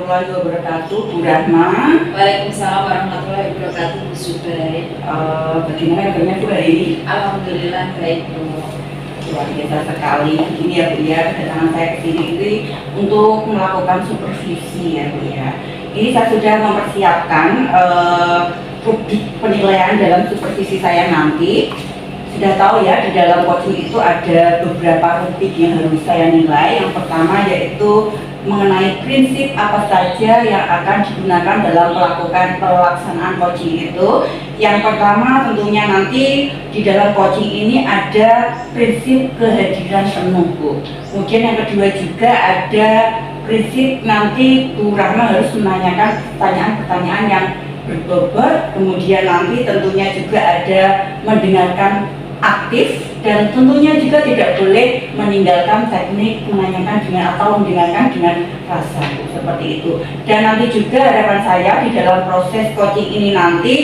warahmatullahi wabarakatuh, Bu Rahma. Waalaikumsalam warahmatullahi wabarakatuh, Bu Subai. Bagaimana kabarnya Bu hari ini? Alhamdulillah baik, Bu. Luar biasa sekali. Ini ya Bu ya, kedatangan saya ke sini ini untuk melakukan supervisi ya Bu ya. Ini saya sudah mempersiapkan rubrik penilaian dalam supervisi saya nanti. Sudah tahu ya, di dalam coaching itu ada beberapa rubrik yang harus saya nilai. Yang pertama yaitu mengenai prinsip apa saja yang akan digunakan dalam melakukan pelaksanaan coaching itu. Yang pertama tentunya nanti di dalam coaching ini ada prinsip kehadiran penuh Bu. Kemudian yang kedua juga ada prinsip nanti Bu Rahma harus menanyakan pertanyaan-pertanyaan yang berbobot. Kemudian nanti tentunya juga ada mendengarkan aktif, dan tentunya juga tidak boleh meninggalkan teknik menanyakan dengan atau mendengarkan dengan rasa seperti itu. Dan nanti juga harapan saya di dalam proses coaching ini nanti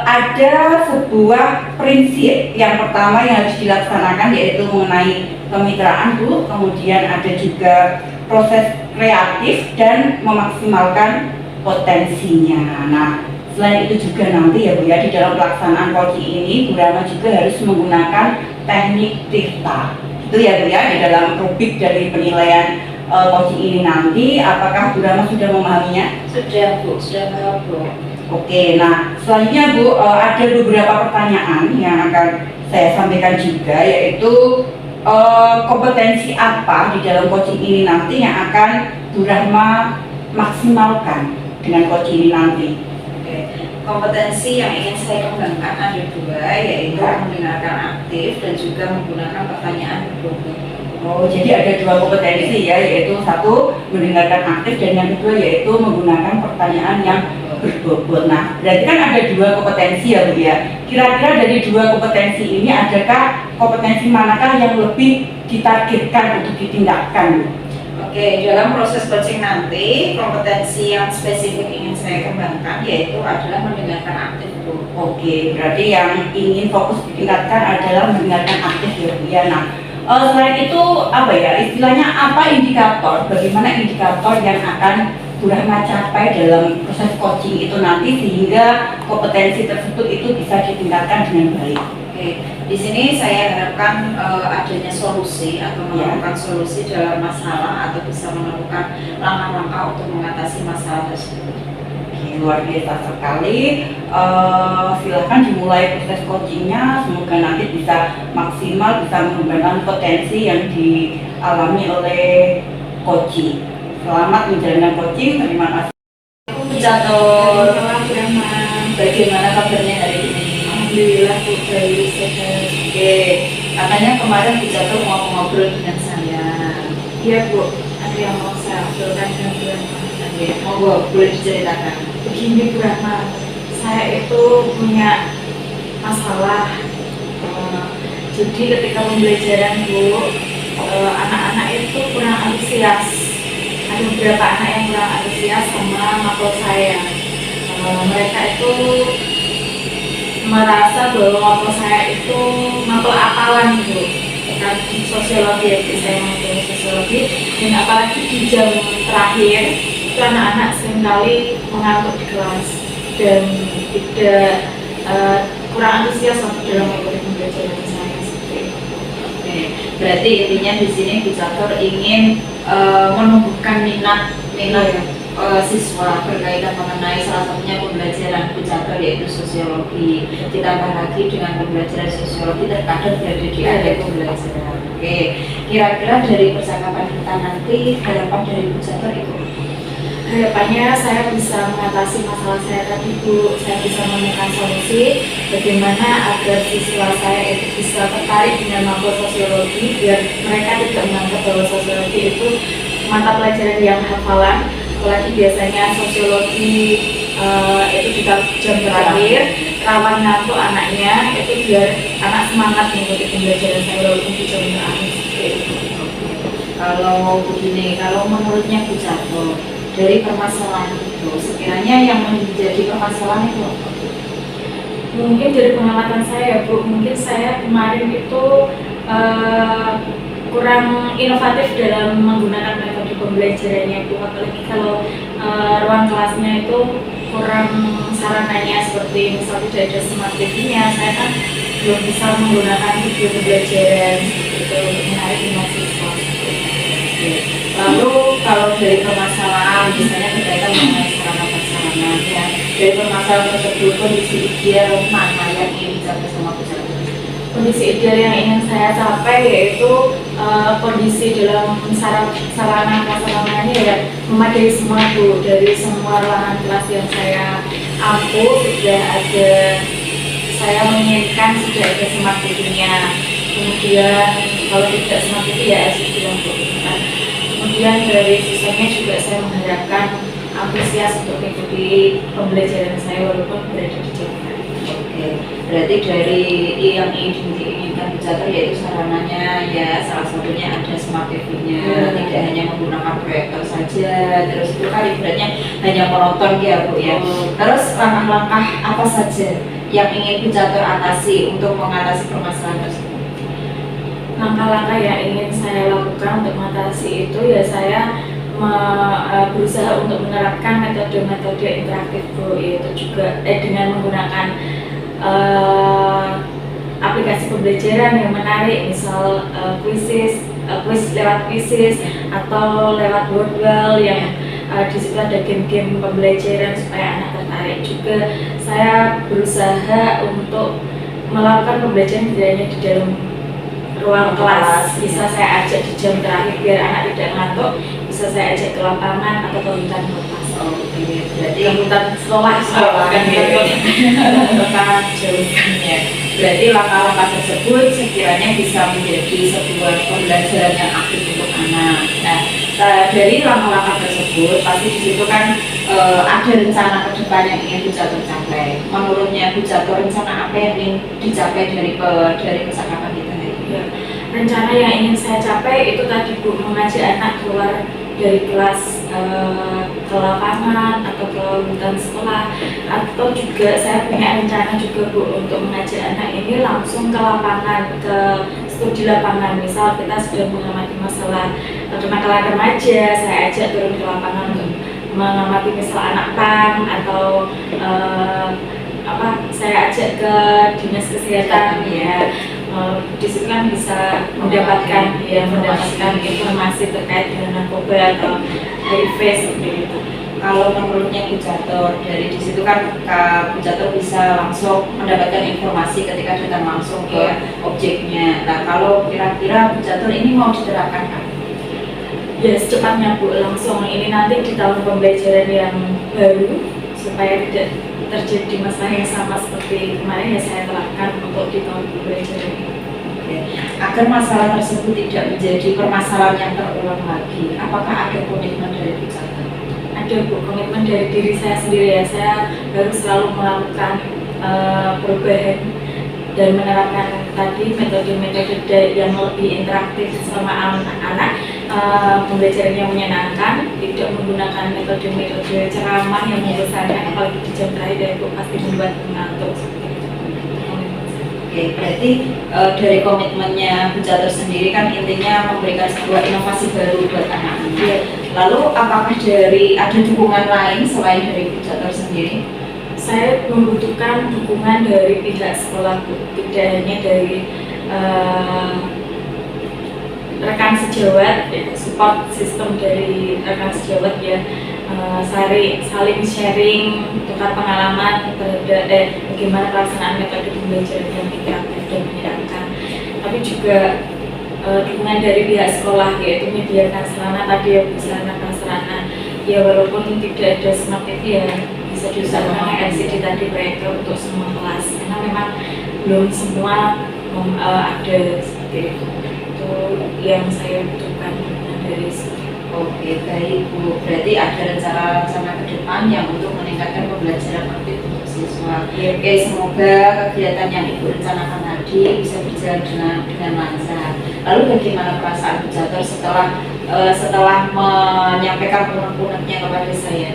ada sebuah prinsip yang pertama yang harus dilaksanakan yaitu mengenai kemitraan Bu, kemudian ada juga proses kreatif dan memaksimalkan potensinya. Nah, selain itu juga nanti ya Bu ya, di dalam pelaksanaan coaching ini Bu Rahma juga harus menggunakan teknik Tirta. Itu ya Bu ya, di dalam rubrik dari penilaian coaching ini nanti. Apakah Bu Rahma sudah memahaminya? Sudah Bu, sudah paham Bu. Oke, nah selanjutnya Bu, ada beberapa pertanyaan yang akan saya sampaikan juga, yaitu kompetensi apa di dalam coaching ini nanti yang akan Bu Rahma maksimalkan dengan coaching ini nanti. Kompetensi yang ingin saya kembangkan ada dua, yaitu mendengarkan aktif dan juga menggunakan pertanyaan berbobot. Oh, jadi ada dua kompetensi ya, yaitu satu mendengarkan aktif dan yang kedua yaitu menggunakan pertanyaan yang berbobot. Nah, berarti kan ada dua kompetensi ya Bu ya. Kira-kira dari dua kompetensi ini adakah kompetensi manakah yang lebih ditargetkan untuk ditingkatkan Bu? Oke, dalam proses coaching nanti kompetensi yang spesifik ingin saya kembangkan yaitu adalah mendengarkan aktif Bu. Oke, berarti yang ingin fokus ditingkatkan adalah mendengarkan aktif ya Bu ya. Nah, selain itu apa ya istilahnya, apa indikator, bagaimana indikator yang akan Bu Rahma capai dalam proses coaching itu nanti sehingga kompetensi tersebut itu bisa ditingkatkan dengan baik? Oke, di sini saya harapkan adanya solusi atau menemukan solusi dalam masalah atau bisa menemukan langkah-langkah untuk mengatasi masalah tersebut. Oke, luar biasa sekali. Silahkan dimulai proses coachingnya. Semoga nanti bisa maksimal, bisa mengembangkan potensi yang dialami oleh coaching. Selamat menjalankan coaching. Terima kasih. Jatuh. Bagaimana kabarnya hari ini? Alhamdulillah Bu, baik sehat. Oke, katanya kemarin Bu Jatuh mau ngobrol dengan saya. Iya Bu, ada yang mau saya obrolkan dengan Bu Rahma. Oke, monggo boleh diceritakan. Begini Bu Rahma, saya itu punya masalah. Jadi ketika pembelajaran Bu, anak-anak itu kurang antusias. Ada beberapa anak yang kurang antusias sama materi saya. Mereka itu merasa bahwa materi saya itu materi apalan Bu, kan sosiologi ya, saya materi sosiologi, dan apalagi di jam terakhir itu anak-anak seringkali mengantuk di kelas dan tidak kurang antusias dalam mengikuti pembelajaran saya seperti itu. Oke, berarti intinya di sini Bu Catur ingin menumbuhkan minat siswa berkaitan mengenai salah satunya pembelajaran Bu Catur yaitu sosiologi. Ditambah lagi dengan pembelajaran sosiologi terkadang berada di akhir pembelajaran. Oke, kira-kira dari percakapan kita nanti harapan dari Bu Catur itu? Harapannya saya bisa mengatasi masalah saya tadi Bu, saya bisa menemukan solusi bagaimana agar siswa saya itu bisa tertarik dengan mata sosiologi biar mereka tidak menganggap bahwa sosiologi itu mata pelajaran yang hafalan, apalagi biasanya sosiologi itu di jam terakhir rawan ngantuk anaknya, itu biar anak semangat mengikuti pembelajaran saya walaupun di jam terakhir seperti itu. Kalau begini, kalau menurutnya Bu Catur dari permasalahan itu, sekiranya yang menjadi permasalahan itu apa? Mungkin dari pengamatan saya Bu, mungkin saya kemarin itu kurang inovatif dalam menggunakan metode pembelajarannya Bu. Apalagi kalau ruang kelasnya itu kurang sarananya, seperti misal tidak ada smart TV-nya, saya kan belum bisa menggunakan video pembelajaran itu untuk menarik minat siswa. Lalu kalau dari permasalahan misalnya berkaitan dengan sarana prasarana ya, dari permasalahan tersebut kondisi ideal mana yang ingin dicapai sama peserta? Kondisi ideal yang ingin saya capai yaitu kondisi dalam sarana prasarananya ya memadai semua Bu. Dari semua ruangan kelas yang saya ampuh sudah ada, saya menginginkan sudah ada smart TV-nya. Kemudian kalau tidak smart TV ya LCD untuk kita. Kemudian dari siswanya juga saya mengharapkan antusias untuk mengikuti pembelajaran saya walaupun berada di Jakarta. Oke, berarti dari yang diinginkan Bucatur yaitu sarananya ya salah satunya ada smart TV-nya, tidak hanya menggunakan proyektor saja, terus itu kan ibaratnya hanya menonton ya Bu ya. Terus langkah-langkah apa saja yang ingin Bucatur atasi untuk mengatasi permasalahan tersebut? Langkah-langkah yang ingin saya lakukan untuk mengatasi itu ya saya berusaha untuk menerapkan metode-metode interaktif Bu, yaitu juga dengan menggunakan aplikasi pembelajaran yang menarik, misal kuis lewat quizzes atau lewat Wordwall yang di situ ada game-game pembelajaran supaya anak tertarik. Juga saya berusaha untuk melakukan pembelajaran tidak hanya di dalam ruang kelas, bisa saya ajak di jam terakhir biar anak tidak ngantuk, bisa saya ajak ke lapangan atau ke hutan lepas. Oke, berarti hutan sekolah kan hutan jauh. Berarti langkah-langkah tersebut sekiranya bisa menjadi sebuah pembelajaran yang aktif untuk anak. Nah, dari langkah-langkah tersebut pasti di situ kan ada rencana ke depan yang ingin Bucatur capai. Menurutnya Bucatur rencana apa yang ingin dicapai dari percakapan kita? Ya, rencana yang ingin saya capai itu tadi Bu, mengajak anak keluar dari kelas ke lapangan atau ke hutan sekolah, atau juga saya punya rencana juga Bu untuk mengajak anak ini langsung ke lapangan, ke studi lapangan. Misal kita sudah mengamati masalah kenakalan remaja, saya ajak turun ke lapangan untuk mengamati misal anak PAN atau saya ajak ke dinas kesehatan ya. Di situ kan bisa mendapatkan informasi terkait dengan narkoba atau HIV seperti itu. Kalau menurutnya Bucatur, dari di situ kan Bucatur bisa langsung mendapatkan informasi ketika datang langsung ke objeknya. Nah, kalau kira-kira Bucatur ini mau diterapkan kan? Ya secepatnya Bu, langsung ini nanti di tahun pembelajaran yang baru supaya tidak terjadi masalah yang sama seperti kemarin ya saya terapkan untuk di tahun pembelajaran ini. Agar masalah tersebut tidak menjadi permasalahan yang terulang lagi, apakah ada komitmen dari Bucatur? Ada Bu, komitmen dari diri saya sendiri ya, saya harus selalu melakukan perubahan dan menerapkan tadi metode-metode yang lebih interaktif selama anak-anak pembelajaran yang menyenangkan, tidak menggunakan metode-metode ceramah yang membosankan, apalagi di jam terakhir itu pasti membuat mengantuk. Oke, berarti dari komitmennya Bucatur sendiri kan intinya memberikan sebuah inovasi baru buat anak-anak. Ya. Lalu apakah ada dukungan lain selain dari Bucatur sendiri? Saya membutuhkan dukungan dari pihak sekolah, tidak hanya dari rekan sejawat, support sistem dari rekan sejawat ya, saling sharing, tukar pengalaman terhadap bagaimana pelaksanaan metode pembelajaran yang interaktif dan menyenangkan. Tapi juga dukungan dari pihak sekolah, yaitu menyediakan sarana tadi ya, sarana prasarana ya, walaupun tidak ada smart TV ya bisa diusahakan LCD tadi proyektor untuk semua kelas, karena memang belum semua ada seperti itu. Itu yang saya butuhkan dari sekolah. Oke, baik Bu. Berarti ada rencana-rencana ke depan yang untuk meningkatkan pembelajaran aktif untuk siswa. Oke, semoga kegiatan yang Ibu rencanakan tadi bisa berjalan dengan lancar. Lalu bagaimana perasaan Bucatur setelah menyampaikan unek-uneknya kepada saya?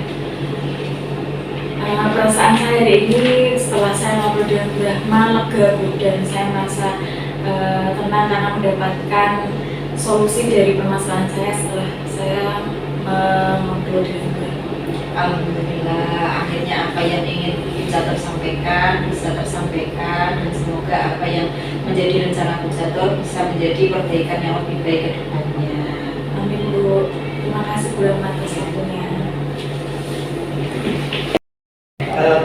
Perasaan saya hari ini setelah saya ngobrol dengan Bu Rahma lega Bu, dan saya merasa tenang karena mendapatkan solusi dari permasalahan saya setelah saya ngobrol dengan Bu Rahma. Alhamdulillah, akhirnya apa yang ingin bisa tersampaikan dan semoga apa yang menjadi rencana Pujator bisa menjadi perbaikan yang lebih baik ke depannya. Amin Bu. Terima kasih Bu Rahma atas waktunya.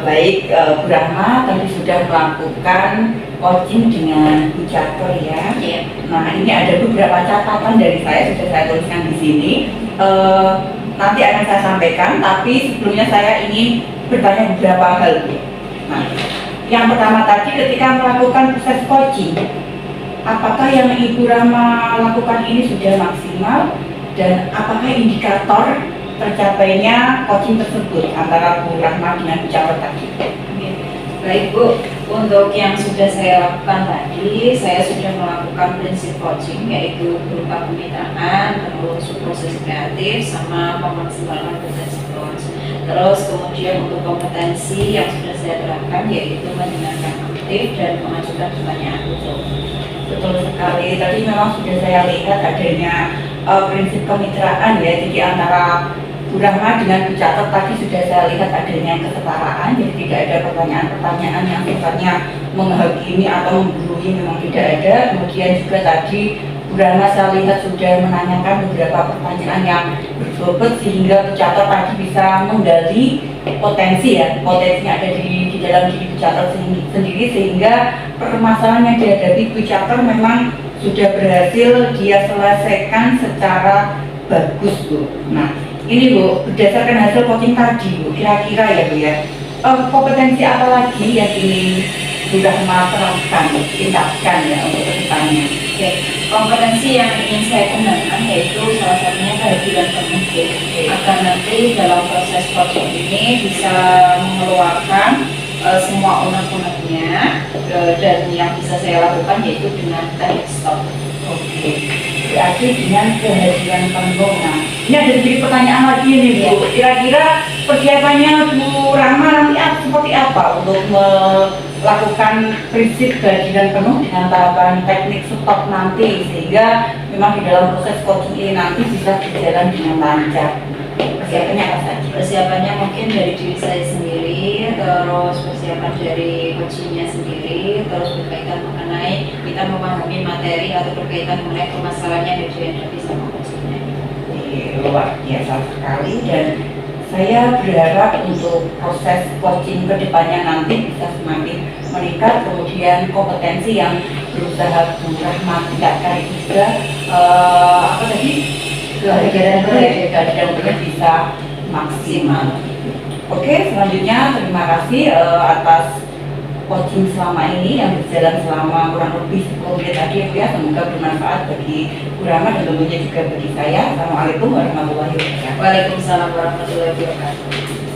Baik, Bu Rahma tadi sudah melakukan coaching dengan Pujator ya. Iya. Nah, ini ada beberapa catatan dari saya, sudah saya tuliskan di sini. Nanti akan saya sampaikan, tapi sebelumnya saya ingin bertanya beberapa hal. Nah, yang pertama tadi ketika melakukan proses coaching, apakah yang Ibu Rahma lakukan ini sudah maksimal dan apakah indikator tercapainya coaching tersebut antara Bu Rahma dengan Pujator tadi? Baik Bu, untuk yang sudah saya lakukan tadi, saya sudah melakukan prinsip coaching yaitu berupa pemitaan, terus proses kreatif, sama memaksimalkan potensi coach. Terus kemudian untuk kompetensi yang sudah saya terapkan yaitu mendengarkan aktif dan mengajukan pertanyaan untuk. Betul sekali, tadi memang sudah saya lihat adanya prinsip kemitraan ya, jadi antara Bu Rahma dengan Pujator tadi sudah saya lihat adanya kesetaraan, jadi tidak ada pertanyaan-pertanyaan yang sifatnya menghakimi atau menggurui, memang tidak ada. Kemudian juga tadi Bu Rahma saya lihat sudah menanyakan beberapa pertanyaan yang berbobot sehingga Pujator tadi bisa menggali potensi ya, potensinya ada di dalam diri Pujator sendiri, sehingga permasalahan yang dihadapi Pujator memang sudah berhasil dia selesaikan secara bagus Bu. Nah, ini Bu, berdasarkan hasil coaching tadi Bu, kira-kira ya Bu ya, kompetensi apa lagi yang ingin Bu Rahma terapkan, tingkatkan ya untuk kedepannya? Oke, kompetensi yang ingin saya kembangkan yaitu salah satunya kehadiran penuh agar nanti dalam proses coaching ini bisa mengeluarkan semua unek-uneknya dan yang bisa saya lakukan yaitu dengan teknik stop. Oke, berarti dengan kehadiran penuh. Nah, ini ada sedikit pertanyaan lagi nih Bu. Kira-kira persiapannya Bu Rahma nanti seperti apa untuk melakukan prinsip kehadiran penuh dengan tahapan teknik stop nanti, sehingga memang di dalam proses coaching ini nanti bisa berjalan dengan lancar? Persiapannya apa saja? Persiapannya mungkin dari diri saya sendiri, terus persiapan dari coachingnya sendiri, terus berkaitan mengenai kita memahami materi atau berkaitan mengenai permasalahan yang dihadapi sama coachingnya. Luar biasa sekali, dan saya berharap untuk proses coaching kedepannya nanti bisa semakin meningkat, kemudian kompetensi yang berusaha Bu Rahma tingkatkan juga apa tadi? Kehadiran bisa maksimal. Oke, selanjutnya terima kasih atas coaching selama ini yang berjalan selama kurang lebih 10 menit tadi ya. Semoga bermanfaat bagi Bu Rahma dan tentunya juga bagi saya. Assalamualaikum warahmatullahi wabarakatuh. Waalaikumsalam warahmatullahi wabarakatuh.